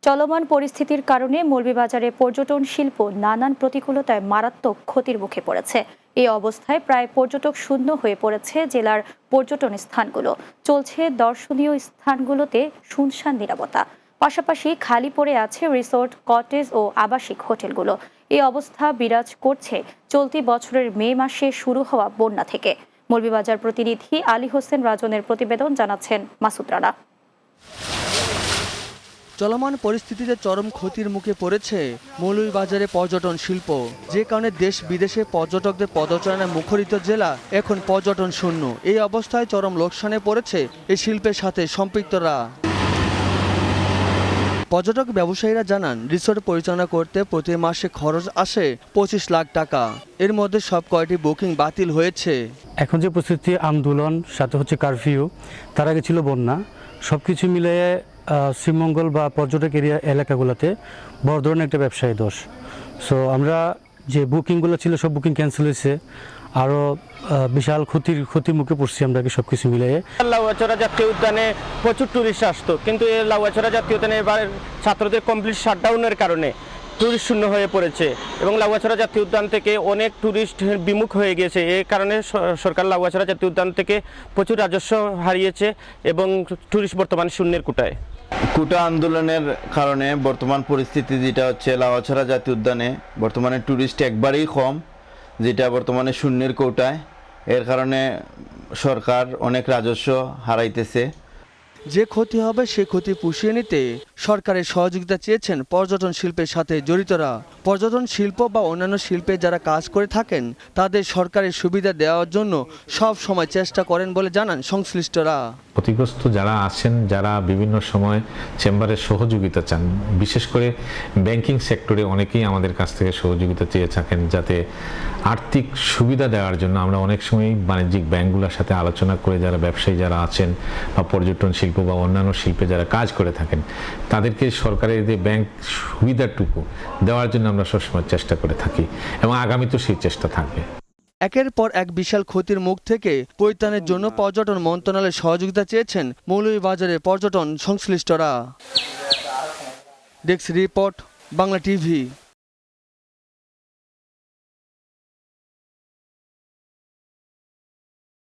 চলমান পরিস্থিতির কারণে মৌলভীবাজারে পর্যটন শিল্প নানান প্রতিকূলতায় মারাত্মক ক্ষতির মুখে পড়েছে। এই অবস্থায় প্রায় পর্যটক শূন্য হয়ে পড়েছে জেলার পর্যটন স্থানগুলো। চলছে দর্শনীয় স্থানগুলোতে শুনশান নীরবতা, পাশাপাশি খালি পড়ে আছে রিসোর্ট, কটেজ ও আবাসিক হোটেলগুলো। এই অবস্থা বিরাজ করছে চলতি বছরের মে মাসে শুরু হওয়া বন্যা থেকে। মৌলভীবাজার প্রতিনিধি আলী হোসেন রাজনের প্রতিবেদন, জানাচ্ছেন মাসুদ রানা। চলমান পরিস্থিতিতে চরম ক্ষতির মুখে পড়েছে মৌলভীবাজারে পর্যটন শিল্প, যে কারণে দেশ বিদেশে পর্যটকদের পদচারণায় মুখরিত জেলা এখন পর্যটন শূন্য। এই অবস্থায় চরম লোকসানে পড়েছে এই শিল্পের সাথে সম্পৃক্তরা। পর্যটক ব্যবসায়ীরা জানান, রিসোর্ট পরিচালনা করতে প্রতি মাসে খরচ আসে 25 লাখ টাকা। এর মধ্যে সব কয়টি বুকিং বাতিল হয়েছে। এখন যে পরিস্থিতি, আন্দোলন সাথে হচ্ছে কারফিউ, তার আগে ছিল বন্যা, সব কিছু মিলিয়ে শ্রীমঙ্গল বা পর্যটক এরিয়া এলাকাগুলোতে বড় ধরনের একটা ব্যবসায়ী দোষ। সো আমরা যে বুকিংগুলো ছিল সব বুকিং ক্যান্সেল হয়েছে, আরও বিশাল ক্ষতির মুখে পড়ছি আমরা সব কিছু মিলিয়ে। লাউয়াছড়া জাতীয় উদ্যানে প্রচুর টুরিস্ট আসতো, কিন্তু এই লাউয়াছড়া জাতীয় উদ্যানে এবার ছাত্রদের কমপ্লিট শাটডাউনের কারণে টুরিস্ট শূন্য হয়ে পড়েছে এবং লাউয়াছড়া জাতীয় উদ্যান থেকে অনেক টুরিস্ট বিমুখ হয়ে গেছে। এই কারণে সরকার লাউয়াছড়া জাতীয় উদ্যান থেকে প্রচুর রাজস্ব হারিয়েছে এবং টুরিস্ট বর্তমানে শূন্যের কোটায়। কোটা আন্দোলনের কারণে বর্তমান পরিস্থিতি যেটা হচ্ছে, লাউয়াছড়া জাতীয় উদ্যানে বর্তমানে টুরিস্ট একবারেই কম, যেটা বর্তমানে শূন্যের কোটায়। এর কারণে সরকার অনেক রাজস্ব হারাইতেছে। যে ক্ষতি হবে সে ক্ষতি পুষিয়ে নিতে সরকারের সহযোগিতা চেয়েছেন পর্যটন শিল্পের সাথে জড়িতরা। পর্যটন শিল্প বা অন্যান্য শিল্পে যারা কাজ করে থাকেন তাদের সরকারের সুবিধা দেওয়ার জন্য সব সময় চেষ্টা করেন বলে জানান সংশ্লিষ্টরা। ক্ষতিগ্রস্ত যারা আছেন, যারা বিভিন্ন সময় চেম্বারের সহযোগিতা চান, বিশেষ করে ব্যাংকিং সেক্টরে অনেকেই আমাদের কাছ থেকে সহযোগিতা চেয়ে থাকেন, যাতে আর্থিক সুবিধা দেওয়ার জন্য আমরা অনেক সময় বাণিজ্যিক ব্যাংকগুলোর সাথে আলোচনা করে যারা ব্যবসায়ী যারা আছেন বা পর্যটন শিল্প বা অন্যান্য শিল্পে যারা কাজ করে থাকেন তাদেরকে সরকারের যে ব্যাংক সুবিধাটুকু দেওয়ার জন্য আমরা সবসময় চেষ্টা করে থাকি এবং আগামীতেও সেই চেষ্টা থাকবে। একের পর এক বিশাল ক্ষতির মুখ থেকে পরিত্রাণের জন্য পর্যটন মন্ত্রণালয়ের সহযোগিতা চেয়েছেন মৌলভীবাজারের পর্যটন সংশ্লিষ্টরা। Desk report, Bangla TV.